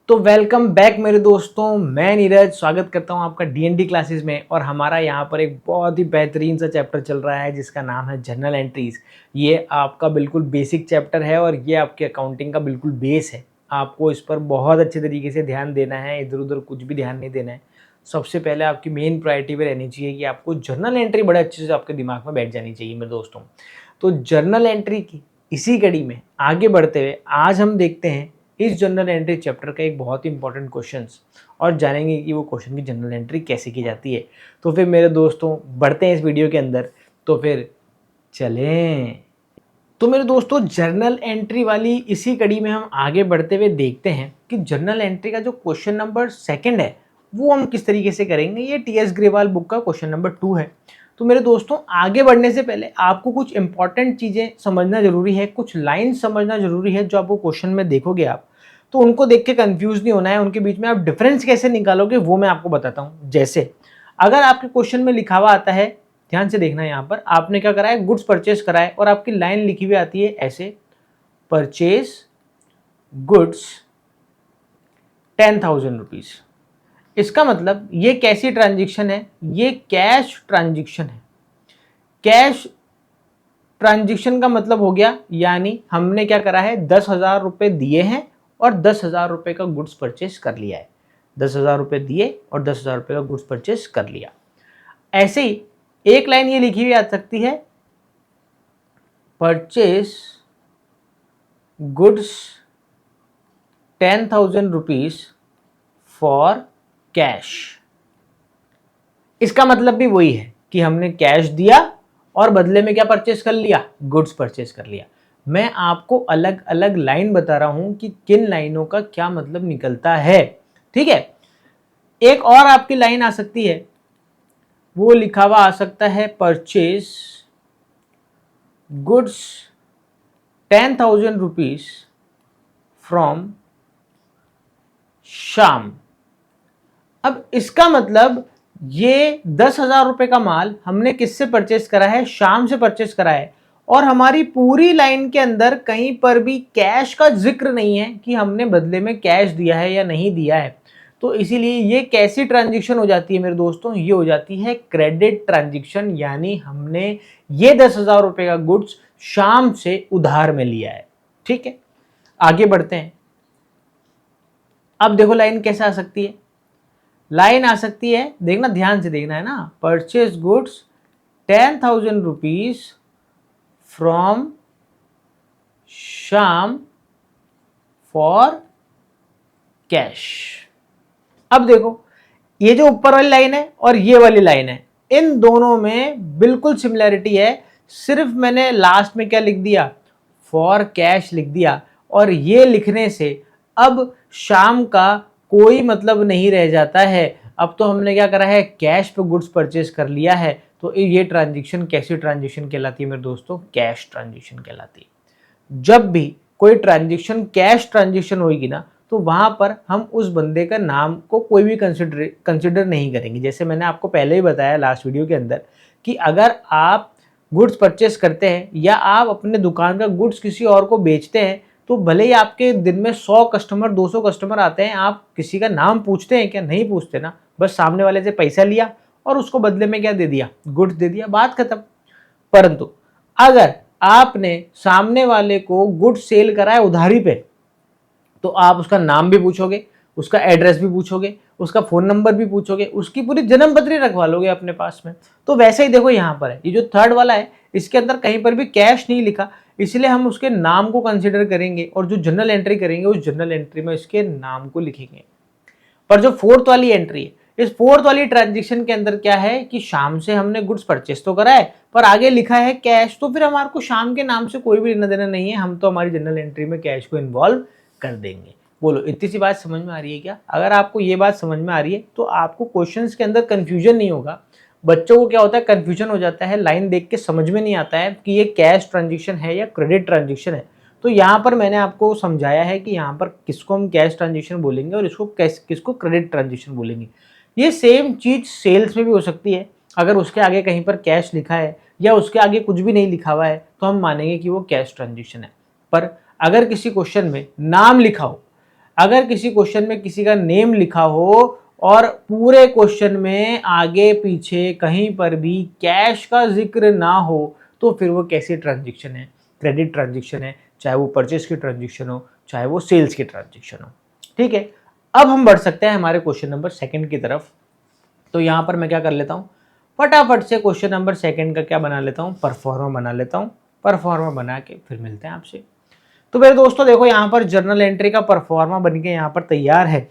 तो welcome back मेरे दोस्तों, मैं नीरज स्वागत करता हूं आपका डीएनडी क्लासेस में। और हमारा यहां पर एक बहुत ही बेहतरीन सा चैप्टर चल रहा है जिसका नाम है जर्नल एंट्रीज। ये आपका बिल्कुल बेसिक चैप्टर है और ये आपके अकाउंटिंग का बिल्कुल बेस है। आपको इस पर बहुत अच्छे तरीके से ध्यान देना है, इधर उधर कुछ भी ध्यान नहीं देना है। सबसे पहले आपकी मेन प्रायोरिटी में रहनी चाहिए कि आपको जर्नल एंट्री बड़े अच्छे से आपके दिमाग में बैठ जानी चाहिए मेरे दोस्तों। तो जर्नल एंट्री की इसी कड़ी में आगे बढ़ते हुए आज हम देखते हैं इस जनरल एंट्री चैप्टर का एक बहुत ही इंपॉर्टेंट क्वेश्चंस और जानेंगे कि वो क्वेश्चन की जनरल एंट्री कैसे की जाती है। तो फिर मेरे दोस्तों बढ़ते हैं इस वीडियो के अंदर, तो फिर चलें। तो मेरे दोस्तों जर्नल एंट्री वाली इसी कड़ी में हम आगे बढ़ते हुए देखते हैं कि जर्नल एंट्री का जो क्वेश्चन नंबर 2 है वो हम किस तरीके से करेंगे। ये टीएस ग्रेवाल बुक का क्वेश्चन नंबर 2 है। तो मेरे दोस्तों आगे बढ़ने से पहले आपको कुछ इंपॉर्टेंट चीज़ें समझना जरूरी है, कुछ लाइन समझना जरूरी है जो आपको क्वेश्चन में देखोगे आप, तो उनको देख के कंफ्यूज नहीं होना है। उनके बीच में आप डिफरेंस कैसे निकालोगे वो मैं आपको बताता हूँ। जैसे अगर आपके क्वेश्चन में लिखा हुआ आता है, ध्यान से देखना, यहाँ पर आपने क्या करा है, गुड्स परचेज करा है और आपकी लाइन लिखी हुई आती है ऐसे, परचेज गुड्स 10,000 रुपीज। इसका मतलब ये कैसी ट्रांजेक्शन है, ये कैश ट्रांजेक्शन है। कैश ट्रांजेक्शन का मतलब हो गया, यानी हमने क्या करा है, 10,000 रुपए दिए हैं और 10,000 रुपए का गुड्स परचेज कर लिया है। 10,000 रुपए दिए और 10,000 रुपए का गुड्स परचेज कर लिया। ऐसे ही एक लाइन ये लिखी हुई आ सकती है, purchase goods 10,000 rupees for cash. इसका मतलब भी वही है कि हमने कैश दिया और बदले में क्या परचेज कर लिया, गुड्स परचेज कर लिया। मैं आपको अलग अलग लाइन बता रहा हूं कि किन लाइनों का क्या मतलब निकलता है, ठीक है। एक और आपकी लाइन आ सकती है, वो लिखा हुआ आ सकता है, purchase goods 10,000 rupees from Shyam. अब इसका मतलब ये 10,000 रुपए का माल हमने किससे परचेस करा है, श्याम से परचेस करा है। और हमारी पूरी लाइन के अंदर कहीं पर भी कैश का जिक्र नहीं है कि हमने बदले में कैश दिया है या नहीं दिया है। तो इसीलिए ये कैसी ट्रांजेक्शन हो जाती है मेरे दोस्तों, ये हो जाती है क्रेडिट ट्रांजेक्शन। यानी हमने ये 10,000 रुपए का गुड्स श्याम से उधार में लिया है, ठीक है। आगे बढ़ते हैं। अब देखो लाइन कैसे आ सकती है, लाइन आ सकती है, देखना ध्यान से देखना है ना, purchase goods 10,000 rupees from Shyam for cash. अब देखो ये जो ऊपर वाली लाइन है और ये वाली लाइन है, इन दोनों में बिल्कुल सिमिलैरिटी है। सिर्फ मैंने लास्ट में क्या लिख दिया, फॉर कैश लिख दिया। और ये लिखने से अब श्याम का कोई मतलब नहीं रह जाता है। अब तो हमने क्या करा है, कैश पे गुड्स परचेज कर लिया है। तो ये ट्रांजेक्शन कैसी ट्रांजेक्शन कहलाती है मेरे दोस्तों, कैश ट्रांजेक्शन कहलाती है। जब भी कोई ट्रांजेक्शन कैश ट्रांजेक्शन होगी ना, तो वहां पर हम उस बंदे का नाम को कोई भी कंसिडर नहीं करेंगे। जैसे मैंने आपको पहले ही बताया लास्ट वीडियो के अंदर कि अगर आप गुड्स परचेस करते हैं या आप अपने दुकान का गुड्स किसी और को बेचते हैं, तो भले ही आपके दिन में 100 कस्टमर 200 कस्टमर आते हैं, आप किसी का नाम पूछते हैं क्या, नहीं पूछते ना। बस सामने वाले से पैसा लिया और उसको बदले में क्या दे दिया, गुड्स दे दिया, बात खत्म। परंतु अगर आपने सामने वाले को गुड्स सेल करा है उधारी पे, तो आप उसका नाम भी पूछोगे, उसका एड्रेस भी पूछोगे, उसका फोन नंबर भी पूछोगे, उसकी पूरी जन्म पत्री रखवा लोगे अपने पास में। तो वैसे ही देखो यहाँ पर है, ये जो थर्ड वाला है इसके अंदर कहीं पर भी कैश नहीं लिखा, इसलिए हम उसके नाम को कंसिडर करेंगे और जो जनरल एंट्री करेंगे उस जनरल एंट्री में इसके नाम को लिखेंगे। पर जो फोर्थ वाली एंट्री है, इस फोर्थ वाली ट्रांजेक्शन के अंदर क्या है कि शाम से हमने गुड्स परचेस तो करा है पर आगे लिखा है कैश, तो फिर हमारे को शाम के नाम से कोई भी लेना देना नहीं है। हम तो हमारी जनरल एंट्री में कैश को इन्वॉल्व कर देंगे। बोलो इतनी सी बात समझ में आ रही है क्या? अगर आपको ये बात समझ में आ रही है तो आपको क्वेश्चंस के अंदर कंफ्यूजन नहीं होगा। बच्चों को क्या होता है, कंफ्यूजन हो जाता है, लाइन देख के समझ में नहीं आता है कि ये कैश ट्रांजेक्शन है या क्रेडिट ट्रांजेक्शन है। तो यहाँ पर मैंने आपको समझाया है कि यहाँ पर किसको हम कैश ट्रांजेक्शन बोलेंगे और इसको किसको क्रेडिट ट्रांजेक्शन बोलेंगे। ये सेम चीज सेल्स में भी हो सकती है। अगर उसके आगे कहीं पर कैश लिखा है या उसके आगे कुछ भी नहीं लिखा हुआ है तो हम मानेंगे कि वो कैश ट्रांजेक्शन है। पर अगर किसी क्वेश्चन में नाम लिखा हो, अगर किसी क्वेश्चन में किसी का नेम लिखा हो और पूरे क्वेश्चन में आगे पीछे कहीं पर भी कैश का जिक्र ना हो तो फिर वो कैसी ट्रांजेक्शन है? क्रेडिट ट्रांजेक्शन है, चाहे वो परचेस की ट्रांजेक्शन हो, चाहे वो सेल्स की ट्रांजेक्शन हो। ठीक है, अब हम बढ़ सकते हैं हमारे क्वेश्चन नंबर सेकंड की तरफ। तो यहां पर मैं क्या कर लेता हूं, फटाफट से क्वेश्चन नंबर सेकंड का क्या बना लेता हूं, परफॉर्मा बना लेता हूं। परफॉर्मा बना के फिर मिलते हैं आपसे। तो मेरे दोस्तों देखो, यहाँ पर जर्नल एंट्री का परफॉर्मा बन के यहाँ पर तैयार है।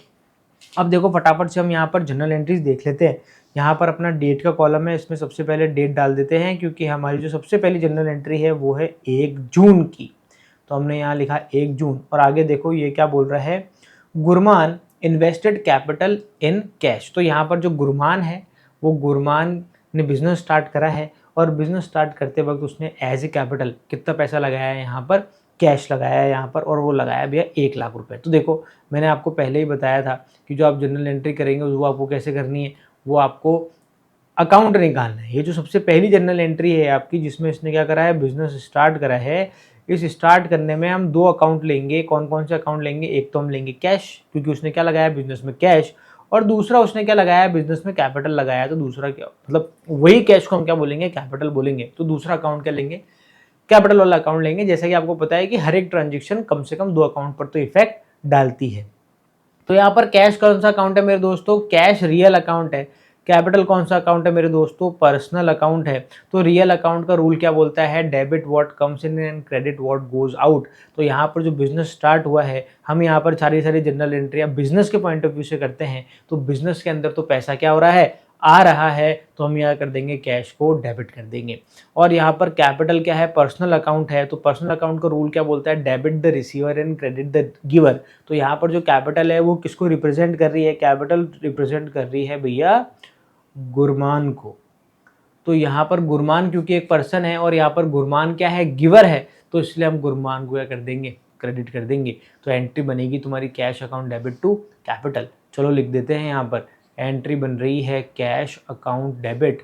अब देखो फटाफट से हम यहाँ पर जर्नल एंट्रीज देख लेते हैं। यहाँ पर अपना डेट का कॉलम है, इसमें सबसे पहले डेट डाल देते हैं, क्योंकि हमारी जो सबसे पहली जर्नल एंट्री है वो है 1 जून की। तो हमने यहाँ लिखा 1 जून, और आगे देखो ये क्या बोल रहा है, Gurman invested capital in cash. तो यहाँ पर जो गुरमान है वो गुरमान ने बिजनेस स्टार्ट करा है, और बिजनेस स्टार्ट करते वक्त उसने एज ए कैपिटल कितना पैसा लगाया है, यहाँ पर कैश लगाया है यहाँ पर, और वो लगाया भैया 1 लाख रुपए। तो देखो मैंने आपको पहले ही बताया था कि जो आप जनरल एंट्री करेंगे वो आपको कैसे करनी है, वो आपको अकाउंट निकालना है। ये जो सबसे पहली जनरल एंट्री है आपकी, जिसमें इसने क्या करा है, बिजनेस स्टार्ट करा है, इस स्टार्ट करने में हम 2 अकाउंट लेंगे। कौन कौन से अकाउंट लेंगे? एक तो हम लेंगे कैश, क्योंकि उसने क्या लगाया बिजनेस में, कैश, और दूसरा उसने क्या लगाया बिजनेस में, कैपिटल लगाया। तो दूसरा क्या मतलब वही कैश को हम क्या बोलेंगे, कैपिटल बोलेंगे। तो दूसरा अकाउंट क्या लेंगे, कैपिटल वाला अकाउंट लेंगे। जैसा कि आपको पता है कि हर एक ट्रांजेक्शन कम से कम 2 अकाउंट पर तो इफेक्ट डालती है। तो यहाँ पर कैश कौन सा अकाउंट है मेरे दोस्तों, कैश रियल अकाउंट है। कैपिटल कौन सा अकाउंट है मेरे दोस्तों, पर्सनल अकाउंट है। तो रियल अकाउंट का रूल क्या बोलता है, debit what comes in and credit what goes out. तो यहाँ पर जो बिजनेस स्टार्ट हुआ है, हम यहाँ पर सारी जनरल एंट्रियाँ बिजनेस के पॉइंट ऑफ व्यू से करते हैं। तो बिजनेस के अंदर तो पैसा क्या हो रहा है, आ रहा है, तो हम यहाँ कर देंगे कैश को डेबिट कर देंगे। और यहाँ पर कैपिटल क्या है, पर्सनल अकाउंट है। तो पर्सनल अकाउंट का रूल क्या बोलता है, debit the receiver and credit the giver. तो यहाँ पर जो कैपिटल है वो किसको रिप्रेजेंट कर रही है, कैपिटल रिप्रेजेंट कर रही है भैया गुरमान को। तो यहाँ पर गुरमान क्योंकि एक पर्सन है, और यहाँ पर गुरमान क्या है, गिवर है, तो इसलिए हम गुरमान को क्या कर देंगे, क्रेडिट कर देंगे। तो एंट्री बनेगी तुम्हारी cash account debit to capital. चलो लिख देते हैं, यहाँ पर एंट्री बन रही है कैश अकाउंट डेबिट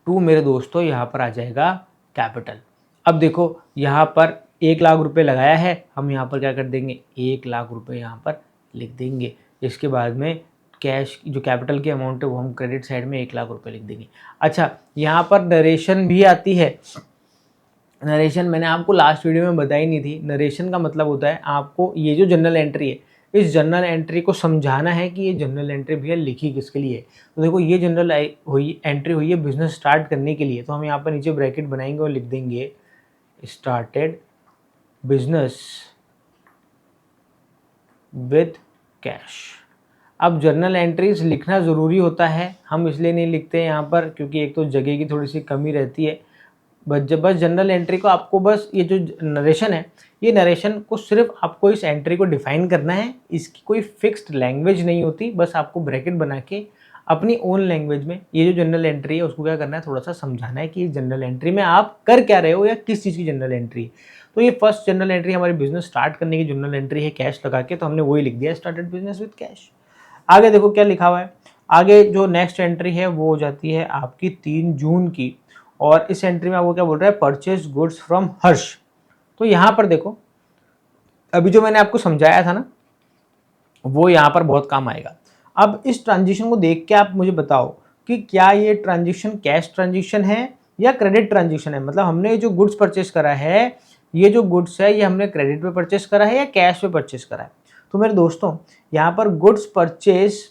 टू, मेरे दोस्तों यहाँ पर आ जाएगा कैपिटल। अब देखो यहाँ पर 1 लाख रुपए लगाया है, हम यहाँ पर क्या कर देंगे, 1 लाख रुपए यहाँ पर लिख देंगे। इसके बाद में कैश जो कैपिटल की अमाउंट है वो हम क्रेडिट साइड में 1 लाख रुपए लिख देंगे। अच्छा, यहाँ पर नरेशन भी आती है। नरेशन मैंने आपको लास्ट वीडियो में बताई नहीं थी। नरेशन का मतलब होता है आपको ये जो जनरल एंट्री है, इस जनरल एंट्री को समझाना है कि ये जनरल एंट्री भैया लिखी किसके लिए। तो देखो ये जनरल एंट्री हुई है बिजनेस स्टार्ट करने के लिए। तो हम यहाँ पर नीचे ब्रैकेट बनाएंगे और लिख देंगे स्टार्टेड बिजनेस विद कैश। अब जर्नल एंट्रीज लिखना ज़रूरी होता है, हम इसलिए नहीं लिखते यहाँ पर क्योंकि एक तो जगह की थोड़ी सी कमी रहती है। बस जनरल एंट्री को आपको बस ये जो नरेशन है, ये नरेशन को सिर्फ आपको इस एंट्री को डिफाइन करना है। इसकी कोई फिक्स्ड लैंग्वेज नहीं होती, बस आपको ब्रैकेट बना के अपनी ओन लैंग्वेज में ये जो जनरल एंट्री है उसको क्या करना है, थोड़ा सा समझाना है कि जनरल एंट्री में आप कर क्या रहे हो या किस चीज़ की जनरल एंट्री। तो ये फर्स्ट जनरल एंट्री हमारी बिजनेस स्टार्ट करने की जनरल एंट्री है कैश लगा के, तो हमने वही लिख दिया स्टार्टेड बिजनेस विद कैश। आगे देखो क्या लिखा हुआ है, आगे जो नेक्स्ट एंट्री है वो हो जाती है आपकी 3 जून की, और इस एंट्री में आपको क्या बोल रहा है, परचेज गुड्स फ्रॉम हर्ष। तो यहाँ पर देखो अभी जो मैंने आपको समझाया था ना, वो यहाँ पर बहुत काम आएगा। अब इस ट्रांजिशन को देख के आप मुझे बताओ कि क्या ये ट्रांजिशन कैश ट्रांजिशन है या क्रेडिट ट्रांजिशन है। मतलब हमने जो गुड्स परचेस करा है, ये जो गुड्स है ये हमने क्रेडिट पे परचेस करा है या कैश पे परचेस करा है। तो मेरे दोस्तों यहाँ पर गुड्स परचेस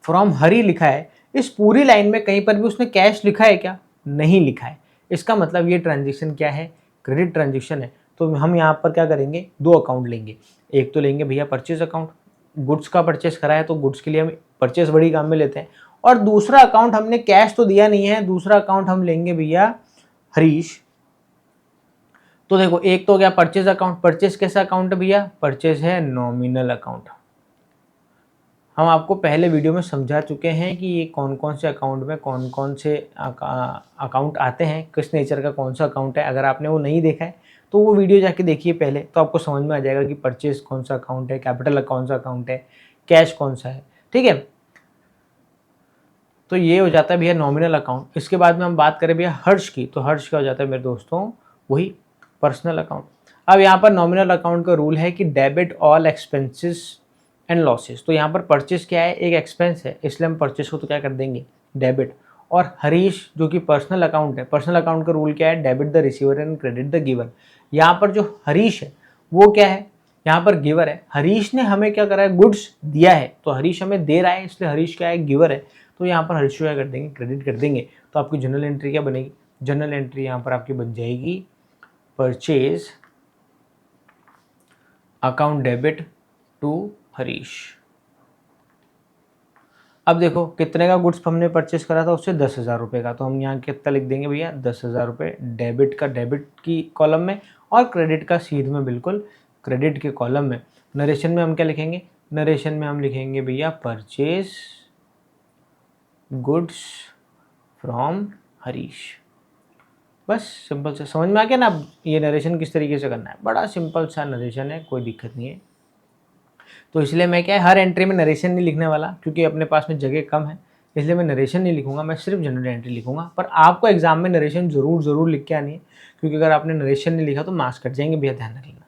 फ्रॉम हरी लिखा है, इस पूरी लाइन में कहीं पर भी उसने कैश लिखा है क्या, नहीं लिखा है। इसका मतलब ये ट्रांजेक्शन क्या है, क्रेडिट ट्रांजेक्शन है। तो हम यहाँ पर क्या करेंगे, 2 अकाउंट लेंगे। एक तो लेंगे भैया परचेज अकाउंट, गुड्स का परचेस करा है तो गुड्स के लिए हम परचेस बड़ी काम में लेते हैं। और दूसरा अकाउंट हमने कैश तो दिया नहीं है, दूसरा अकाउंट हम लेंगे भैया हरीश। तो देखो एक तो क्या परचेज अकाउंट, परचेज कैसा अकाउंट है भैया, परचेज है नॉमिनल अकाउंट। हम आपको पहले वीडियो में समझा चुके हैं कि ये कौन कौन से अकाउंट में कौन कौन से अकाउंट आते हैं, किस नेचर का कौन सा अकाउंट है। अगर आपने वो नहीं देखा है तो वो वीडियो जाके देखिए पहले, तो आपको समझ में आ जाएगा कि परचेज कौन सा अकाउंट है, कैपिटल कौन सा अकाउंट है, कैश कौन सा है। ठीक है, तो ये हो जाता है भैया नॉमिनल अकाउंट। इसके बाद में हम बात करें भैया हर्ष की, तो हर्ष का हो जाता है मेरे दोस्तों वही पर्सनल अकाउंट। अब यहाँ पर नॉमिनल अकाउंट का रूल है कि debit all expenses and losses. तो यहाँ पर परचेस क्या है, एक एक्सपेंस है, इसलिए हम परचेस को तो क्या कर देंगे, डेबिट। और हरीश जो कि पर्सनल अकाउंट है, पर्सनल अकाउंट का रूल क्या है, debit the receiver and credit the giver. यहाँ पर जो हरीश है वो क्या है, यहाँ पर गिवर है। हरीश ने हमें क्या करा है, गुड्स दिया है, तो हरीश हमें दे रहा है, इसलिए हरीश क्या है, गिवर है। तो यहाँ पर हरीश को क्या कर देंगे, क्रेडिट कर देंगे। तो आपकी जनरल एंट्री क्या बनेगी, जनरल एंट्री यहाँ पर आपकी बन जाएगी purchase account debit to Harish. अब देखो कितने का गुड्स हमने परचेस करा था, उससे 10,000 रुपये का, तो हम यहाँ कितना लिख देंगे भैया, 10,000 रुपये डेबिट का डेबिट की कॉलम में और क्रेडिट का सीध में बिल्कुल क्रेडिट के कॉलम में। नरेशन में हम क्या लिखेंगे, नरेशन में हम लिखेंगे भैया परचेज गुड्स फ्रॉम हरीश। बस सिंपल से समझ में आ गया ना। अब ये नरेशन किस तरीके से करना है, बड़ा सिंपल सा नरेशन है, कोई दिक्कत नहीं है। तो इसलिए मैं क्या है, हर एंट्री में नरेशन नहीं लिखने वाला, क्योंकि अपने पास में जगह कम है, इसलिए मैं नरेशन नहीं लिखूंगा, मैं सिर्फ जनरल एंट्री लिखूंगा। पर आपको एग्जाम में नरेशन जरूर लिख के आनी है, क्योंकि अगर आपने नरेशन नहीं लिखा तो मार्क्स कट जाएंगे भैया, ध्यान रखना।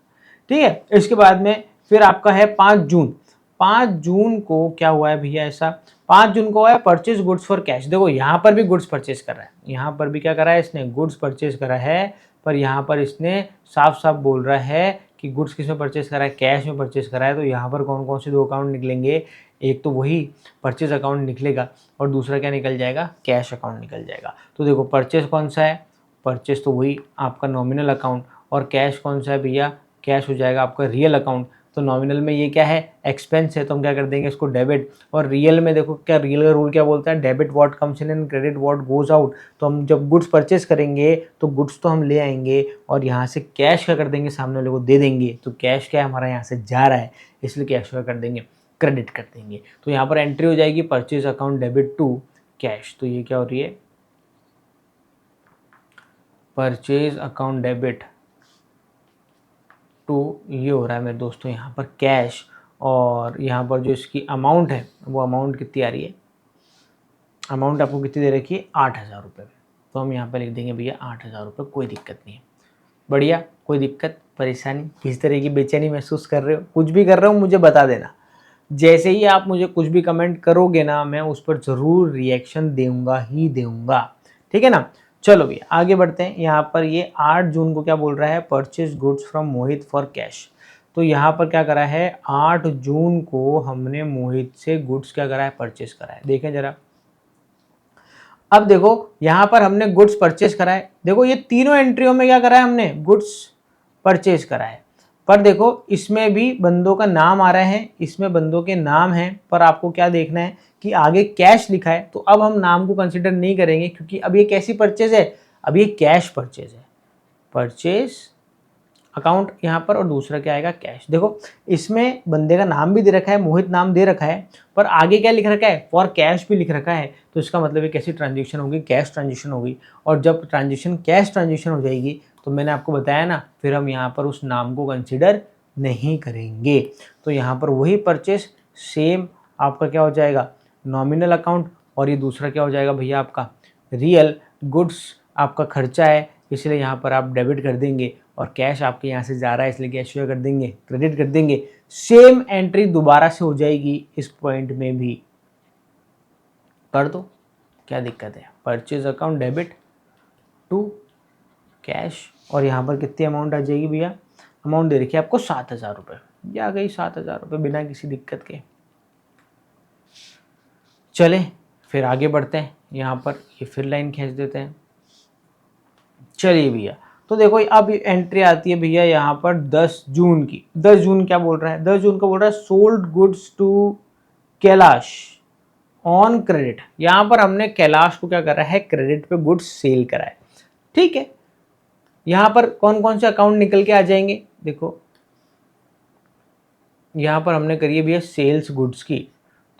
ठीक है, इसके बाद में फिर आपका है 5 जून। 5 जून को क्या हुआ है भैया, ऐसा 5 जून को हुआ है परचेज गुड्स फॉर कैश। देखो यहाँ पर भी गुड्स परचेज कर रहा है, यहाँ पर भी क्या करा है इसने, गुड्स परचेज करा है, पर यहाँ पर इसने साफ साफ बोल रहा है कि गुड्स किस में परचेस करा है, कैश में परचेस करा है। तो यहाँ पर कौन कौन से 2 अकाउंट निकलेंगे, एक तो वही परचेज अकाउंट निकलेगा और दूसरा क्या निकल जाएगा, कैश अकाउंट निकल जाएगा। तो देखो परचेस कौन सा है, परचेस तो वही आपका नॉमिनल अकाउंट, और कैश कौन सा है भैया, कैश हो जाएगा आपका रियल अकाउंट। तो नॉमिनल में ये क्या है, एक्सपेंस है, तो हम क्या कर देंगे इसको डेबिट। और रियल में देखो क्या, रियल का रूल क्या बोलता है, debit what comes in and credit what goes out. तो हम जब गुड्स परचेस करेंगे तो गुड्स तो हम ले आएंगे और यहाँ से कैश क्या कर देंगे, सामने वाले को दे देंगे। तो कैश क्या है, हमारा यहाँ से जा रहा है, इसलिए कैश क्या कर देंगे, क्रेडिट कर देंगे। तो यहाँ पर एंट्री हो जाएगी purchase account debit to cash. तो ये क्या हो रही है, परचेज अकाउंट डेबिट टू, ये हो रहा है मेरे दोस्तों यहाँ पर कैश। और यहाँ पर जो इसकी अमाउंट है वो अमाउंट कितनी आ रही है, अमाउंट आपको कितनी दे रखी है, 8,000 रुपये। तो हम यहाँ पर लिख देंगे भैया 8,000 रुपये, कोई दिक्कत नहीं है, बढ़िया, कोई दिक्कत परेशानी, किस तरह की बेचैनी महसूस कर रहे हो, कुछ भी कर रहे हो मुझे बता देना। जैसे ही आप मुझे कुछ भी कमेंट करोगे ना, मैं उस पर ज़रूर रिएक्शन दूंगा ही दूंगा, ठीक है ना। चलो भैया आगे बढ़ते हैं। यहाँ पर ये 8 जून को क्या बोल रहा है, purchase goods from Mohit for cash. तो यहाँ पर क्या करा है, 8 जून को हमने मोहित से गुड्स क्या करा है, परचेज करा है। देखें जरा, अब देखो यहाँ पर हमने गुड्स परचेज करा है, देखो ये तीनों एंट्रियों में क्या करा है हमने, गुड्स परचेज करा है। पर देखो इसमें भी बंदों का नाम आ रहा है, इसमें बंदों के नाम हैं, पर आपको क्या देखना है कि आगे कैश लिखा है। तो अब हम नाम को कंसिडर नहीं करेंगे, क्योंकि अब ये कैसी परचेज है, अब ये कैश परचेज है, परचेज अकाउंट यहाँ पर, और दूसरा क्या आएगा, कैश। देखो इसमें बंदे का नाम भी दे रखा है, मोहित नाम दे रखा है, पर आगे क्या लिख रखा है, फॉर कैश भी लिख रखा है। तो इसका मतलब ये कैसी ट्रांजेक्शन होगी, कैश ट्रांजेक्शन होगी। और जब ट्रांजेक्शन कैश ट्रांजेक्शन हो जाएगी, तो मैंने आपको बताया ना, फिर हम यहाँ पर उस नाम को कंसिडर नहीं करेंगे। तो यहाँ पर वही परचेस सेम आपका क्या हो जाएगा, नॉमिनल अकाउंट, और ये दूसरा क्या हो जाएगा भैया आपका रियल गुड्स, आपका खर्चा है, इसलिए यहाँ पर आप डेबिट कर देंगे, और कैश आपके यहाँ से जा रहा है, इसलिए कैश कर देंगे, क्रेडिट कर देंगे। सेम एंट्री दोबारा से हो जाएगी इस पॉइंट में भी, कर दो, क्या दिक्कत है। Purchase account debit to cash, और यहाँ पर कितनी अमाउंट आ जाएगी भैया, अमाउंट दे रखी है आपको 7,000 रुपये, ये आ गई 7,000 रुपये बिना किसी दिक्कत के। चले फिर आगे बढ़ते हैं, यहाँ पर ये फिर लाइन खींच देते हैं। चलिए भैया, तो देखो अब एंट्री आती है भैया यहाँ पर 10 जून की। 10 जून क्या बोल रहा है, 10 जून को बोल रहा है sold goods to Kailash on credit. यहाँ पर हमने कैलाश को क्या करा है, क्रेडिट पे गुड्स सेल करा है, ठीक है। यहाँ पर कौन कौन से अकाउंट निकल के आ जाएंगे, देखो यहाँ पर हमने करी है भैया सेल्स गुड्स की,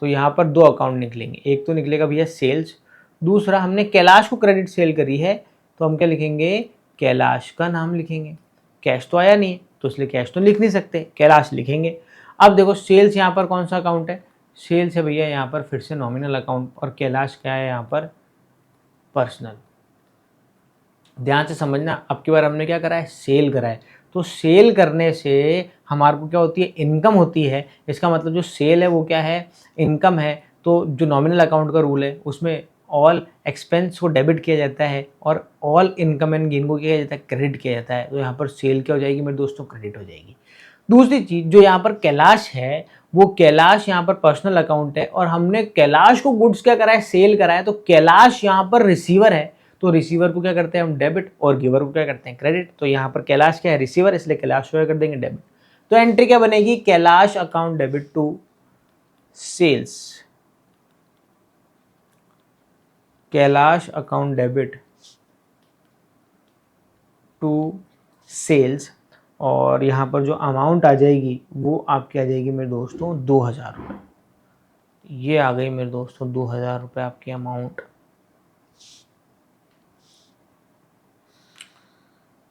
तो यहाँ पर 2 अकाउंट निकलेंगे, एक तो निकलेगा भैया सेल्स, दूसरा हमने कैलाश को क्रेडिट सेल करी है, तो हम क्या लिखेंगे, कैलाश का नाम लिखेंगे। कैश तो आया नहीं है, तो इसलिए कैश तो लिख नहीं सकते, कैलाश लिखेंगे। अब देखो सेल्स यहाँ पर कौन सा अकाउंट है, सेल्स है भैया यहाँ पर फिर से नॉमिनल अकाउंट, और कैलाश क्या है यहाँ पर, पर्सनल। ध्यान से समझना, अब की बार हमने क्या करा है, सेल करा है, तो सेल करने से हमारे को क्या होती है, इनकम होती है। इसका मतलब जो सेल है वो क्या है, इनकम है। तो जो नॉमिनल अकाउंट का रूल है उसमें ऑल एक्सपेंस को डेबिट किया जाता है और ऑल इनकम एंड गेन को किया जाता है, क्रेडिट किया जाता है। तो यहाँ पर सेल क्या हो जाएगी मेरे दोस्तों, क्रेडिट हो जाएगी। दूसरी चीज जो यहाँ पर कैलाश है, वो कैलाश यहाँ पर पर्सनल अकाउंट है और हमने कैलाश को गुड्स क्या करा है, सेल करा है। तो कैलाश यहाँ पर रिसीवर है, तो रिसीवर को क्या करते हैं हम, डेबिट, और गिवर को क्या करते हैं, क्रेडिट। तो यहाँ पर कैलाश क्या है, रिसीवर, इसलिए कैलाश को क्या कर देंगे, डेबिट। तो एंट्री क्या बनेगी, Kailash account debit to sales, Kailash account debit to sales. और यहाँ पर जो अमाउंट आ जाएगी वो आपकी आ जाएगी मेरे दोस्तों 2000 रुपये। ये आ गई मेरे दोस्तों 2000 रुपये आपकी अमाउंट।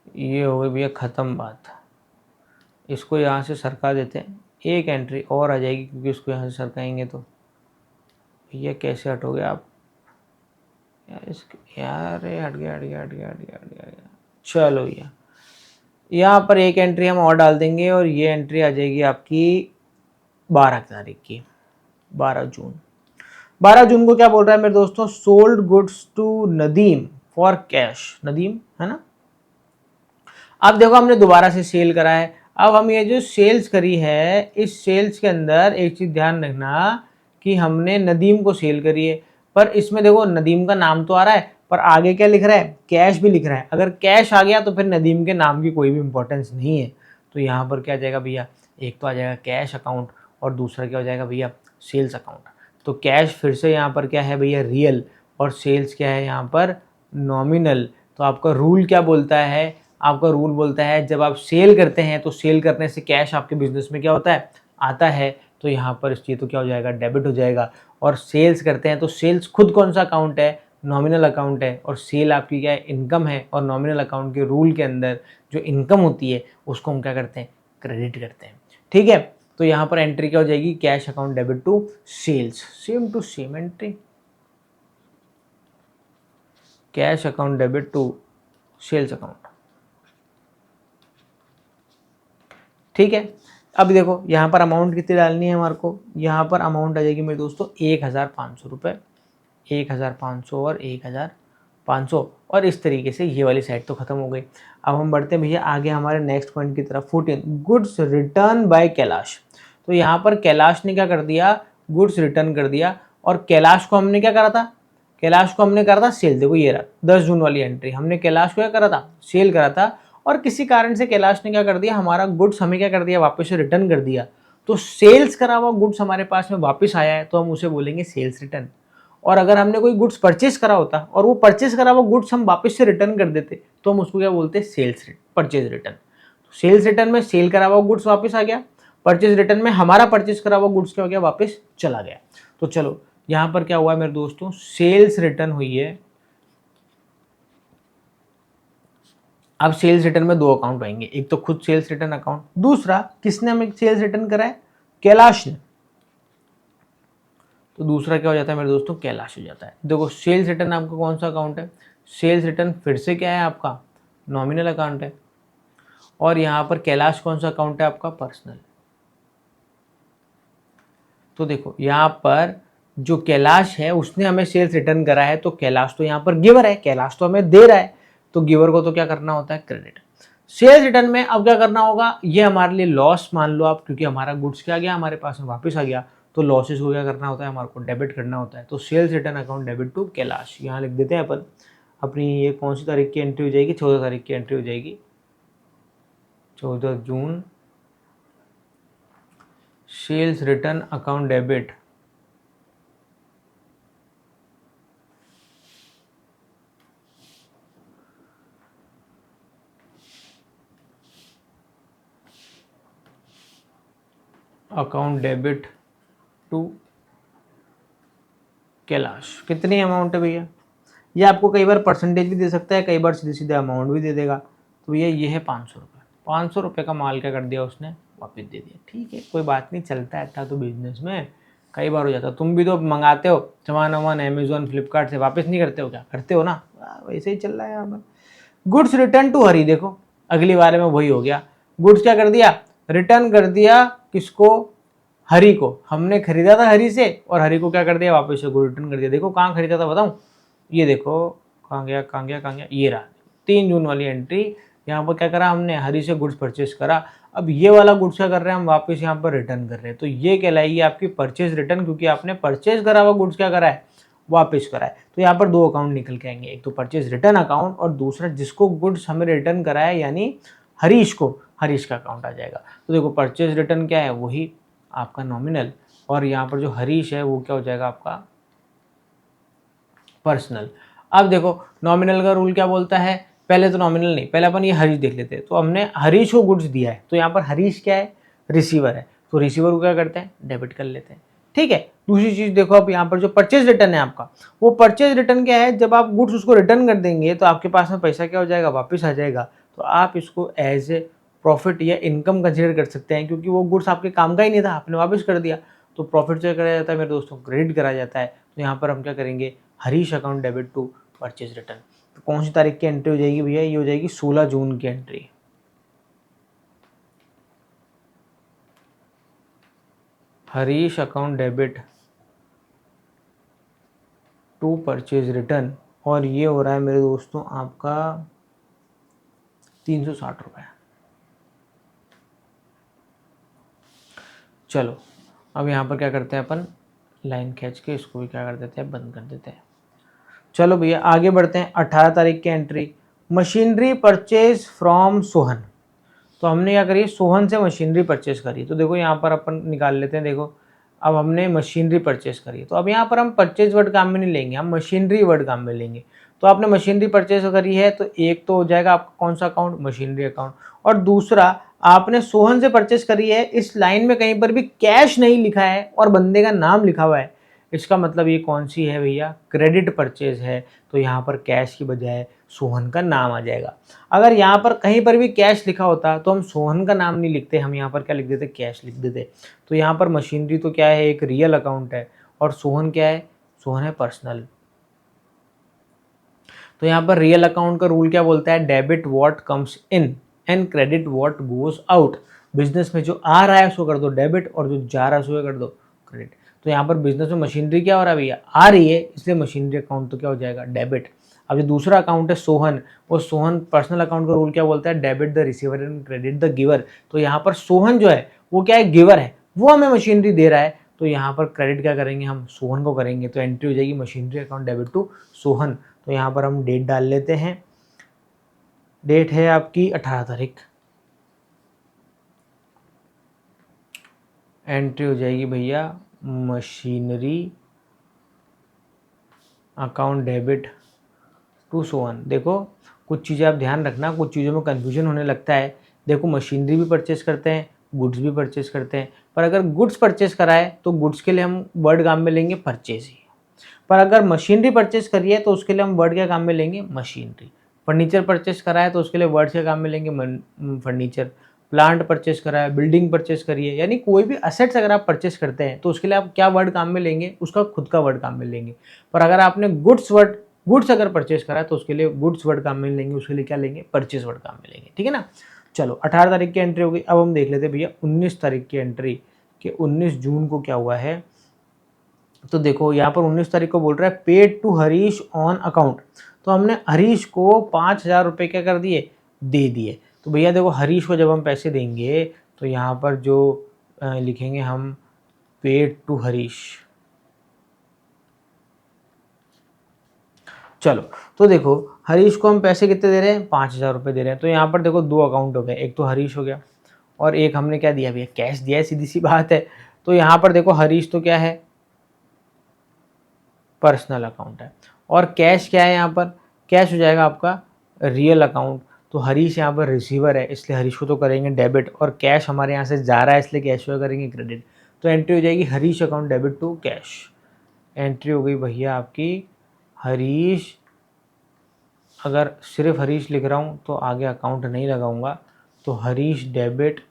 ये हो गई भैया ख़त्म बात। इसको यहाँ से सरका देते हैं, एक एंट्री और आ जाएगी क्योंकि इसको यहाँ से सरकाएंगे तो भैया कैसे हटोगे आप यार, हट गया हट गया हट गया हट गया हट गया। चलो भैया यहाँ पर एक एंट्री हम और डाल देंगे और ये एंट्री आ जाएगी आपकी 12 तारीख की, 12 जून। 12 जून को क्या बोल रहा है मेरे दोस्तों, sold goods to Nadeem for cash, Nadeem है ना। अब देखो हमने दोबारा से सेल करा है। अब हम ये जो सेल्स करी है, इस सेल्स के अंदर एक चीज ध्यान रखना कि हमने नदीम को सेल करी है, पर इसमें देखो नदीम का नाम तो आ रहा है पर आगे क्या लिख रहा है, कैश भी लिख रहा है। अगर कैश आ गया तो फिर नदीम के नाम की कोई भी इंपॉर्टेंस नहीं है। तो यहाँ पर क्या आ जाएगा भैया, एक तो आ जाएगा कैश अकाउंट और दूसरा क्या हो जाएगा भैया, सेल्स अकाउंट। तो कैश फिर से यहाँ पर क्या है भैया, रियल, और सेल्स क्या है यहाँ पर, नॉमिनल। तो आपका रूल क्या बोलता है, आपका रूल बोलता है जब आप सेल करते हैं तो सेल करने से कैश आपके बिजनेस में क्या होता है, आता है। तो यहाँ पर इसलिए तो क्या हो जाएगा, डेबिट हो जाएगा। और सेल्स करते हैं तो सेल्स खुद कौन सा अकाउंट है, नॉमिनल अकाउंट है, और सेल आपकी क्या है, इनकम है। और नॉमिनल अकाउंट के रूल के अंदर जो इनकम होती है उसको हम क्या करते हैं, क्रेडिट करते हैं। ठीक है, तो यहाँ पर एंट्री क्या हो जाएगी, cash account debit to sales, same to same entry, cash account debit to sales account. ठीक है, अब देखो यहाँ पर अमाउंट कितनी डालनी है हमारे को, यहाँ पर अमाउंट आ जाएगी मेरे दोस्तों 1500 रुपये, 1500 और 1500। और इस तरीके से ये वाली साइड तो खत्म हो गई। अब हम बढ़ते हैं भैया आगे हमारे नेक्स्ट पॉइंट की तरफ, 14 गुड्स रिटर्न बाय कैलाश। तो यहाँ पर कैलाश ने क्या कर दिया, गुड्स रिटर्न कर दिया। और कैलाश को हमने क्या करा था, कैलाश को हमने करा था सेल। देखो ये रहा 10 जून वाली एंट्री, हमने कैलाश को क्या करा था, सेल करा था। और किसी कारण से कैलाश ने क्या कर दिया, हमारा गुड्स हमें क्या कर दिया, वापस से रिटर्न कर दिया। तो सेल्स करा हुआ गुड्स हमारे पास में वापस आया है तो हम उसे बोलेंगे सेल्स रिटर्न। और अगर हमने कोई गुड्स परचेस करा होता और वो परचेस करा हुआ गुड्स हम वापस से रिटर्न कर देते तो हम उसको क्या बोलते हैं, sales purchase return. Sales return में सेल करा हुआ गुड्स वापस आ गया, परचेज रिटर्न में हमारा परचेस करा हुआ गुड्स क्या हो गया, वापस चला गया। तो चलो यहाँ पर क्या हुआ मेरे दोस्तों, सेल्स रिटर्न हुई है। अब सेल्स रिटर्न में दो अकाउंट आएंगे, एक तो खुद सेल्स रिटर्न अकाउंट, दूसरा किसने हमें सेल्स रिटर्न करा है, कैलाश ने। तो दूसरा क्या हो जाता है मेरे दोस्तों, कैलाश हो जाता है। देखो सेल्स रिटर्न आपका कौन सा अकाउंट है, सेल्स रिटर्न फिर से क्या है आपका, नॉमिनल अकाउंट है। और यहाँ पर कैलाश कौन सा अकाउंट है आपका, पर्सनल। तो देखो यहाँ पर जो कैलाश है उसने हमें सेल्स रिटर्न करा है, तो कैलाश तो यहाँ पर गिवर है, कैलाश तो हमें दे रहा है, तो गिवर को तो क्या करना होता है, क्रेडिट। सेल्स रिटर्न में अब क्या करना होगा, ये हमारे लिए लॉस मान लो आप, क्योंकि हमारा गुड्स क्या गया, हमारे पास में वापस आ गया। तो लॉसेस को क्या करना होता है, हमारे को डेबिट करना होता है। तो sales return account debit to Kailash, यहाँ लिख देते हैं अपन। अपनी ये कौन सी तारीख की एंट्री हो जाएगी, 14 तारीख की एंट्री हो जाएगी, 14 जून। Sales return account debit account debit to Kailash. कितनी अमाउंट है भैया, ये आपको कई बार परसेंटेज भी दे सकता है, कई बार सीधे सीधे अमाउंट भी दे देगा। तो ये है 500 रुपये। 500 रुपये का माल क्या कर दिया उसने, वापस दे दिया। ठीक है, कोई बात नहीं, चलता है इतना तो बिजनेस में, कई बार हो जाता है। तुम भी तो मंगाते हो सामान वामान अमेजोन फ्लिपकार्ट से, वापस नहीं करते हो क्या, करते हो ना, वैसे ही चल रहा है यहाँ पर। गुड्स रिटर्न टू हरी, देखो अगली बार में वही हो गया, गुड्स क्या कर दिया, रिटर्न कर दिया किसको, हरी को। हमने खरीदा था हरी से और हरी को क्या कर दिया, वापस से गुड रिटर्न कर दिया। देखो कहाँ खरीदा था बताऊं, ये देखो कहाँ गया कहाँ गया कहाँ गया, ये रहा 3 जून वाली एंट्री। यहाँ पर क्या करा हमने, हरी से गुड्स परचेस करा। अब ये वाला गुड्स क्या कर रहे हैं हम, वापस यहाँ पर रिटर्न कर रहे हैं। तो ये कहलाएगी आपकी परचेज रिटर्न, क्योंकि आपने परचेज करा हुआ गुड्स क्या करा है, वापस करा है। तो यहाँ पर 2 अकाउंट निकल के आएंगे, एक तो परचेज रिटर्न अकाउंट और दूसरा जिसको गुड्स हमें रिटर्न करा है यानी हरीश को, हरीश का अकाउंट आ जाएगा। तो देखो परचेज रिटर्न क्या है, वही आपका नॉमिनल, और यहाँ पर जो हरीश है वो क्या हो जाएगा आपका पर्सनल। अब देखो नॉमिनल का रूल क्या बोलता है, पहले तो नॉमिनल नहीं, पहले अपन ये हरीश देख लेते हैं। तो हमने हरीश को गुड्स दिया है, तो यहाँ पर हरीश क्या है, रिसीवर है, तो रिसीवर को क्या करते हैं, डेबिट कर लेते हैं। ठीक है। दूसरी चीज देखो, अब यहाँ पर जो परचेज रिटर्न है आपका, वो परचेज रिटर्न क्या है, जब आप गुड्स उसको रिटर्न कर देंगे तो आपके पास में पैसा क्या हो जाएगा, वापस आ जाएगा। तो आप इसको एज ए प्रॉफिट या इनकम कंसिडर कर सकते हैं, क्योंकि वो गुड्स आपके काम का ही नहीं था, आपने वापस कर दिया। तो प्रॉफिट से करा जाता है मेरे दोस्तों, क्रेडिट करा जाता है। तो यहाँ पर हम क्या करेंगे, Harish account debit to purchase return. तो कौन सी तारीख की एंट्री हो जाएगी भैया, ये हो जाएगी 16 जून की entry. Harish account debit to purchase return, और ये हो रहा है मेरे दोस्तों आपका 360 रुपये। चलो अब यहाँ पर क्या करते हैं अपन, लाइन खींच के इसको भी क्या कर देते हैं, बंद कर देते हैं। चलो भैया आगे बढ़ते हैं। 18 तारीख की entry, machinery purchase from Sohan. तो हमने क्या करी, सोहन से मशीनरी परचेज करी। तो देखो यहाँ पर अपन निकाल लेते हैं। देखो अब हमने मशीनरी परचेज करी, तो अब यहाँ पर हम परचेज वर्ड काम में नहीं लेंगे, हम मशीनरी वर्ड काम में लेंगे। तो आपने मशीनरी परचेज करी है, तो एक तो हो जाएगा आपका कौन सा अकाउंट, मशीनरी अकाउंट। और दूसरा आपने सोहन से परचेज करी है, इस लाइन में कहीं पर भी कैश नहीं लिखा है और बंदे का नाम लिखा हुआ है, इसका मतलब ये कौन सी है भैया, क्रेडिट परचेज है। तो यहाँ पर कैश की बजाय सोहन का नाम आ जाएगा। अगर यहाँ पर कहीं पर भी कैश लिखा होता तो हम सोहन का नाम नहीं लिखते, हम यहाँ पर क्या लिख देते, कैश लिख देते। तो यहाँ पर मशीनरी तो क्या है, एक रियल अकाउंट है, और सोहन क्या है, सोहन है पर्सनल। तो यहाँ पर रियल अकाउंट का रूल क्या बोलता है, debit what comes in and credit what goes out. Business में जो आ रहा है उसको कर दो डेबिट, और जो जा रहा है उसको कर दो क्रेडिट। तो यहाँ पर बिजनेस में मशीनरी क्या हो रहा है भैया, आ रही है, इसलिए मशीनरी अकाउंट तो क्या हो जाएगा, डेबिट। अब जो दूसरा अकाउंट है सोहन, वो सोहन पर्सनल अकाउंट का रूल क्या बोलता है, debit the receiver and credit the giver. तो यहाँ पर सोहन जो है वो क्या है, गिवर है, वो हमें मशीनरी दे रहा है। तो यहाँ पर क्रेडिट क्या करेंगे, हम सोहन को करेंगे। तो एंट्री हो जाएगी machinery account debit to Sohan. तो यहाँ पर हम डेट डाल लेते हैं, डेट है आपकी 18 तारीख। एंट्री हो जाएगी भैया machinery account debit to Sohan. देखो कुछ चीज़ें आप ध्यान रखना, कुछ चीज़ों में कन्फ्यूजन होने लगता है। देखो मशीनरी भी परचेस करते हैं, गुड्स भी परचेस करते हैं, पर अगर गुड्स परचेस करा है तो गुड्स के लिए हम वर्ड काम में लेंगे परचेज ही, पर अगर मशीनरी परचेस करी है तो उसके लिए हम वर्ड क्या काम में लेंगे, मशीनरी। फर्नीचर परचेस करा है तो उसके लिए वर्ड क्या काम में लेंगे, फर्नीचर। प्लांट परचेस करा है, बिल्डिंग परचेस करी है, यानी कोई भी असेट्स अगर आप परचेस करते हैं तो उसके लिए आप क्या वर्ड काम में लेंगे, उसका खुद का वर्ड काम में लेंगे। पर अगर आपने गुड्स अगर परचेस करा है तो उसके लिए गुड्स वर्ड काम में लेंगे, उसके लिए क्या लेंगे, परचेस वर्ड काम में लेंगे। ठीक है ना। चलो 18 तारीख की एंट्री हो गई। अब हम देख लेते हैं भैया 19 तारीख की एंट्री, कि 19 जून को क्या हुआ है। तो देखो यहाँ पर 19 तारीख को बोल रहा है paid to Harish on account. तो हमने हरीश को 5,000 रुपये क्या कर दिए, दे दिए। तो भैया देखो हरीश को जब हम पैसे देंगे तो यहाँ पर जो लिखेंगे हम, पेड टू हरीश। चलो तो देखो हरीश को हम पैसे कितने दे रहे हैं, 5,000 रुपये दे रहे हैं। तो यहाँ पर देखो 2 अकाउंट हो गए, एक तो हरीश हो गया और एक हमने क्या दिया भैया, कैश दिया है, सीधी सी बात है। तो यहाँ पर देखो हरीश तो क्या है, पर्सनल अकाउंट है, और कैश क्या है, यहाँ पर कैश हो जाएगा आपका रियल अकाउंट। तो हरीश यहाँ पर रिसीवर है, इसलिए हरीश को तो करेंगे डेबिट, और कैश हमारे यहाँ से जा रहा है इसलिए कैश को करेंगे क्रेडिट। तो एंट्री हो जाएगी Harish account debit to cash. Entry हो गई भैया आपकी हरीश, अगर सिर्फ हरीश लिख रहा हूँ तो आगे अकाउंट नहीं लगाऊंगा, तो हरीश डेबिट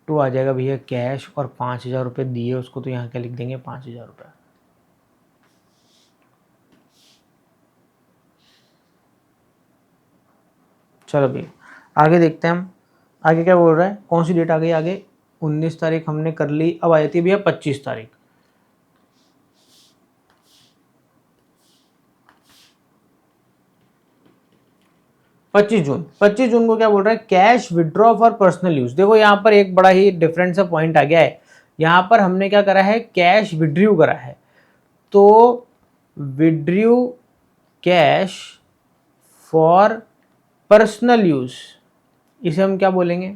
टू आ जाएगा भैया कैश, और 5,000 रुपये दिए उसको, तो यहाँ क्या लिख देंगे, 5,000 रुपये। चलो भैया आगे देखते हैं हम। आगे क्या बोल रहा है, कौन सी डेट आ गई आगे, 19 तारीख हमने कर ली, अब आई थी भैया 25 तारीख। पच्चीस जून को क्या बोल रहा है, cash withdraw for personal use. देखो यहाँ पर एक बड़ा ही डिफरेंट सा पॉइंट आ गया है, यहाँ पर हमने क्या करा है, कैश विड्रू करा है। तो withdrew cash for personal use, इसे हम क्या बोलेंगे,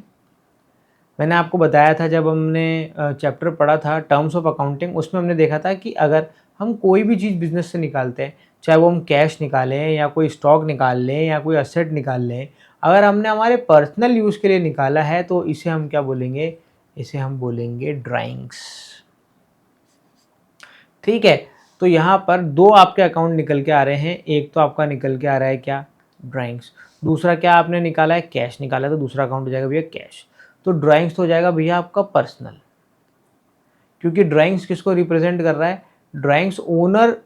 मैंने आपको बताया था जब हमने चैप्टर पढ़ा था टर्म्स ऑफ अकाउंटिंग, उसमें हमने देखा था कि अगर हम कोई भी चीज़ बिजनेस से निकालते हैं, चाहे वो हम कैश निकालें या कोई स्टॉक निकाल लें या कोई असेट निकाल लें, अगर हमने हमारे पर्सनल यूज़ के लिए निकाला है तो इसे हम क्या बोलेंगे, इसे हम बोलेंगे ड्राइंग्स। ठीक है, तो यहाँ पर दो आपके अकाउंट निकल के आ रहे हैं, एक तो आपका निकल के आ रहा है क्या, ड्राइंग्स, दूसरा क्या आपने निकाला है, कैश निकाला है, तो दूसरा अकाउंट हो जाएगा भैया कैश। तो ड्राइंग्स तो हो जाएगा भैया आपका पर्सनल, क्योंकि ड्राइंग्स किसको रिप्रेजेंट कर रहा है, ड्राइंग्स ओनर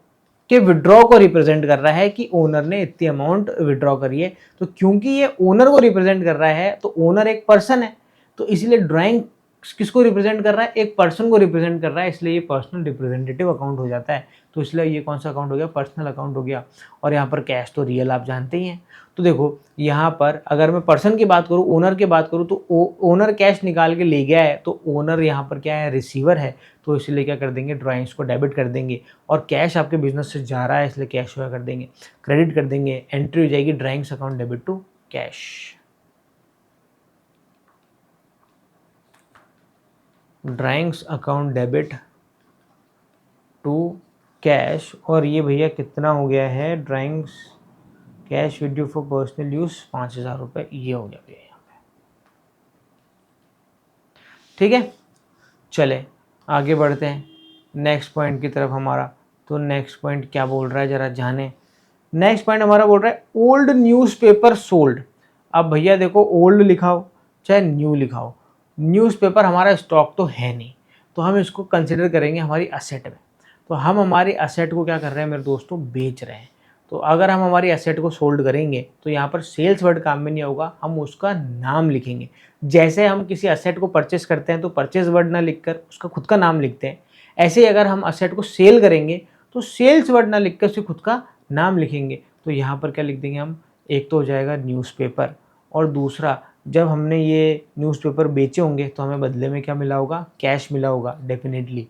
के विड्रॉ को रिप्रेजेंट कर रहा है कि ओनर ने इतनी अमाउंट विड्रॉ करी है। तो क्योंकि ये ओनर को रिप्रेजेंट कर रहा है, तो ओनर एक पर्सन है, तो इसीलिए ड्राइंग किसको रिप्रेजेंट कर रहा है, एक पर्सन को रिप्रेजेंट कर रहा है, इसलिए ये पर्सनल रिप्रेजेंटेटिव अकाउंट हो जाता है। तो इसलिए ये कौन सा अकाउंट हो गया, पर्सनल अकाउंट हो गया। और यहाँ पर कैश तो रियल आप जानते ही हैं। तो देखो यहाँ पर अगर मैं पर्सन की बात करूँ, ओनर की बात करूँ, तो ओनर कैश निकाल के ले गया है, तो ओनर यहाँ पर क्या है, रिसीवर है, तो इसलिए क्या कर देंगे, ड्राइंग्स को डेबिट कर देंगे। और कैश आपके बिजनेस से जा रहा है, इसलिए कैश हुआ कर देंगे, क्रेडिट कर देंगे, एंट्री हो जाएगी drawings account debit to cash. Drawings account debit to cash, और ये भैया कितना हो गया है, drawings cash withdrew for personal use 5,000 रुपये, ये हो गया भैया यहाँ पे। ठीक है, चले आगे बढ़ते हैं नेक्स्ट पॉइंट की तरफ हमारा। तो नेक्स्ट पॉइंट क्या बोल रहा है, जरा जाने। नेक्स्ट पॉइंट हमारा बोल रहा है ओल्ड न्यूज़पेपर सोल्ड। अब भैया देखो, ओल्ड लिखा हो चाहे न्यू लिखा हो, न्यूज़पेपर हमारा स्टॉक तो है नहीं, तो हम इसको कंसिडर करेंगे हमारी असेट में। तो हम हमारी असेट को क्या कर रहे हैं मेरे दोस्तों, बेच रहे हैं। तो अगर हम हमारी असेट को सोल्ड करेंगे तो यहाँ पर सेल्स वर्ड काम में नहीं होगा, हम उसका नाम लिखेंगे। जैसे हम किसी असेट को परचेस करते हैं तो परचेस वर्ड ना लिखकर उसका खुद का नाम लिखते हैं, ऐसे ही अगर हम असेट को सेल करेंगे तो सेल्स वर्ड ना लिखकर उसके खुद का नाम लिखेंगे। तो यहाँ पर क्या लिख देंगे हम, एक तो हो जाएगा न्यूज़पेपर, और दूसरा जब हमने ये न्यूज़पेपर बेचे होंगे तो हमें बदले में क्या मिला होगा, कैश मिला होगा डेफिनेटली।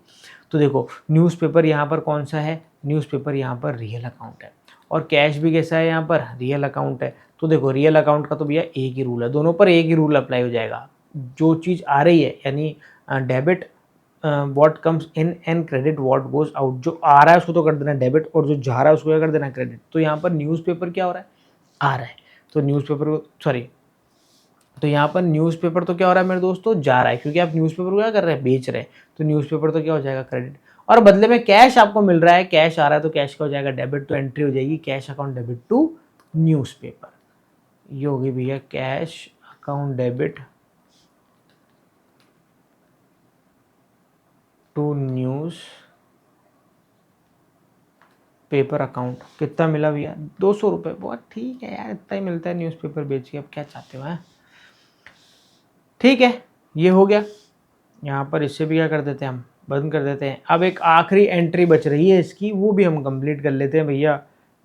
तो देखो न्यूज़पेपर यहाँ पर कौन सा है, न्यूज़पेपर यहाँ पर रियल अकाउंट है, और कैश भी कैसा है, यहाँ पर रियल अकाउंट है। तो देखो रियल अकाउंट का तो भैया एक ही रूल है, दोनों पर एक ही रूल अप्लाई हो जाएगा। जो चीज़ आ रही है यानी debit what comes in and credit what goes out, जो आ रहा है उसको तो कर देना डेबिट, और जो जा रहा है उसको क्या कर देना क्रेडिट। तो यहाँ पर न्यूज़पेपर क्या हो रहा है, आ रहा है, तो न्यूज़पेपर को सॉरी, तो यहाँ पर न्यूज़पेपर तो क्या हो रहा है मेरे दोस्तों, जा रहा है, क्योंकि आप न्यूज़पेपर को क्या कर रहे हैं, बेच रहे हैं। तो न्यूज़पेपर तो क्या हो जाएगा, क्रेडिट, और बदले में कैश आपको मिल रहा है, कैश आ रहा है, तो कैश का हो जाएगा डेबिट, तो एंट्री हो जाएगी cash account debit to newspaper. ये होगी भैया cash account debit to newspaper account. कितना मिला भैया, 200 रुपये, बहुत ठीक है यार, इतना ही मिलता है न्यूज़पेपर बेच के, अब क्या चाहते हो। ठीक है, ये हो गया। यहाँ पर इससे भी क्या कर देते हैं, हम बंद कर देते हैं। अब एक आखिरी एंट्री बच रही है इसकी, वो भी हम कंप्लीट कर लेते हैं भैया।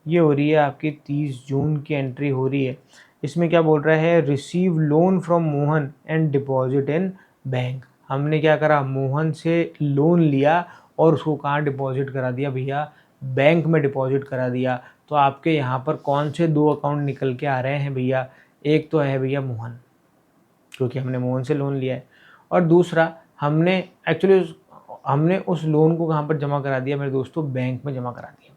ये हो रही है आपकी 30 जून की एंट्री हो रही है। इसमें क्या बोल रहा है, receive loan from Mohan and deposit in bank. हमने क्या करा, मोहन से लोन लिया और उसको कहाँ डिपॉजिट करा दिया भैया, बैंक में डिपॉजिट करा दिया। तो आपके यहाँ पर कौन से दो अकाउंट निकल के आ रहे हैं भैया, एक तो है भैया मोहन, क्योंकि हमने मोहन से लोन लिया है, और दूसरा हमने एक्चुअली हमने उस लोन को कहाँ पर जमा करा दिया मेरे दोस्तों, बैंक में जमा करा दिया।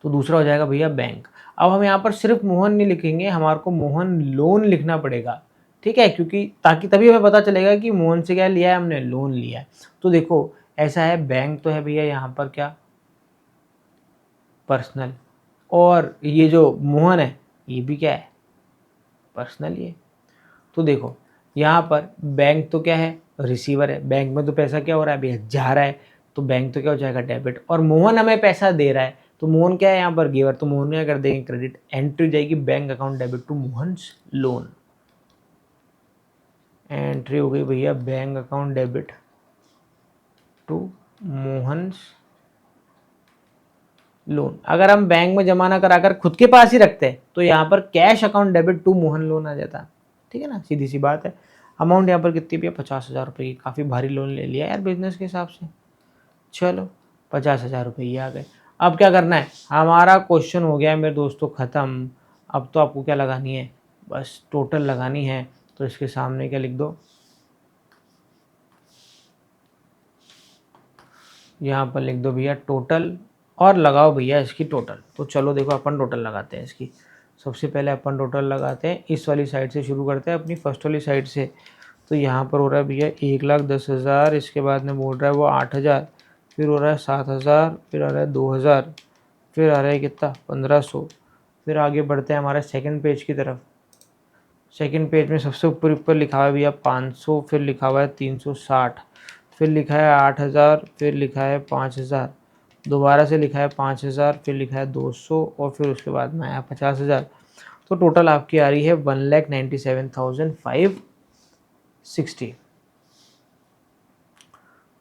तो दूसरा हो जाएगा भैया बैंक। अब हम यहाँ पर सिर्फ मोहन नहीं लिखेंगे, हमारे को मोहन लोन लिखना पड़ेगा, ठीक है, क्योंकि ताकि तभी हमें पता चलेगा कि मोहन से क्या लिया है हमने, लोन लिया है। तो देखो ऐसा है, बैंक तो है भैया यहाँ पर क्या, पर्सनल, और ये जो मोहन है ये भी क्या है, पर्सनल ही है। तो देखो यहाँ पर बैंक तो क्या है, रिसीवर है, बैंक में तो पैसा क्या हो रहा है भैया, जा रहा है, तो बैंक तो क्या हो जाएगा डेबिट, और मोहन हमें पैसा दे रहा है, तो मोहन क्या है यहाँ पर गिवर, तो मोहन क्या कर देंगे क्रेडिट, एंट्री जाएगी bank account debit to Mohan's loan. Entry हो गई भैया bank account debit to Mohan loan. अगर हम बैंक में जमा ना कराकर खुद के पास ही रखते हैं तो यहाँ पर cash account debit to Mohan loan आ जाता। ठीक है ना, सीधी सी बात है। अमाउंट यहाँ पर कितनी भी है, 50,000 रुपये की। काफ़ी भारी लोन ले लिया यार बिजनेस के हिसाब से। चलो 50,000 रुपये ये आ गए। अब क्या करना है, हमारा क्वेश्चन हो गया है मेरे दोस्तों ख़त्म। अब तो आपको क्या लगानी है, बस टोटल लगानी है। तो इसके सामने क्या लिख दो, यहाँ पर लिख दो भैया टोटल, और लगाओ भैया इसकी टोटल। तो चलो देखो अपन टोटल लगाते हैं इसकी। सबसे पहले अपन टोटल लगाते हैं, इस वाली साइड से शुरू करते हैं, अपनी फर्स्ट वाली साइड से। तो यहाँ पर हो रहा है भैया 1,10,000, इसके बाद में बोल रहा है वो 8,000, फिर हो रहा है 7,000, फिर आ रहा है 2,000, फिर आ रहा है कितना 1,500। फिर आगे बढ़ते हैं हमारे सेकंड पेज की तरफ। सेकंड पेज में सबसे ऊपर ऊपर लिखा हुआ है भैया 500, फिर लिखा हुआ है 360, फिर लिखा है 8,000, फिर लिखा है 5,000, दोबारा से लिखा है 5,000, फिर लिखा है 200, और फिर उसके बाद में आया 50,000। तो टोटल आपकी आ रही है 1,97,560,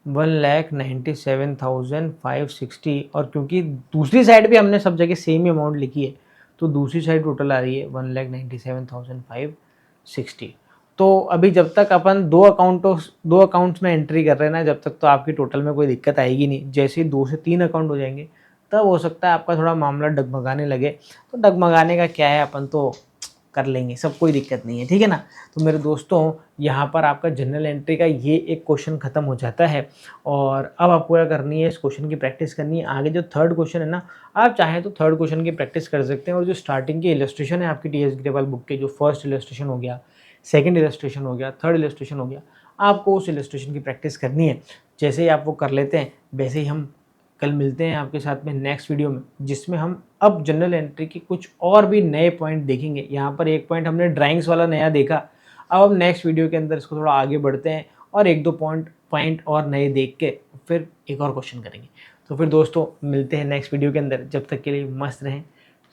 1,97,560। और क्योंकि दूसरी साइड भी हमने सब जगह सेम ही अमाउंट लिखी है, तो दूसरी साइड टोटल आ रही है 1,97,560। तो अभी जब तक अपन दो अकाउंट्स में एंट्री कर रहे हैं ना, जब तक तो आपकी टोटल में कोई दिक्कत आएगी नहीं। जैसे ही 2 से 3 अकाउंट हो जाएंगे तब हो सकता है आपका थोड़ा मामला डगमगाने लगे। तो डगमगाने का क्या है, अपन तो कर लेंगे, सब कोई दिक्कत नहीं है। ठीक है ना। तो मेरे दोस्तों यहाँ पर आपका जनरल एंट्री का ये एक क्वेश्चन खत्म हो जाता है। और अब आपको क्या करनी है, इस क्वेश्चन की प्रैक्टिस करनी है। आगे जो थर्ड क्वेश्चन है ना, आप चाहें तो थर्ड क्वेश्चन की प्रैक्टिस कर सकते हैं। और जो स्टार्टिंग की इलस्ट्रेशन है आपकी टीएस ग्रेवाल बुक के, जो फर्स्ट इलस्ट्रेशन हो गया, सेकंड इलस्ट्रेशन हो गया, थर्ड इलस्ट्रेशन हो गया, आपको उस इलस्ट्रेशन की प्रैक्टिस करनी है। जैसे ही आप वो कर लेते हैं, वैसे ही हम कल मिलते हैं आपके साथ में नेक्स्ट वीडियो में, जिसमें हम अब जनरल एंट्री के कुछ और भी नए पॉइंट देखेंगे। यहाँ पर एक पॉइंट हमने ड्राइंग्स वाला नया देखा, अब हम नेक्स्ट वीडियो के अंदर इसको थोड़ा आगे बढ़ते हैं और 1-2 पॉइंट और नए देख के फिर एक और क्वेश्चन करेंगे। तो फिर दोस्तों मिलते हैं नेक्स्ट वीडियो के अंदर। जब तक के लिए मस्त रहें,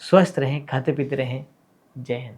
स्वस्थ रहें, खाते पीते रहें। जय हिंद।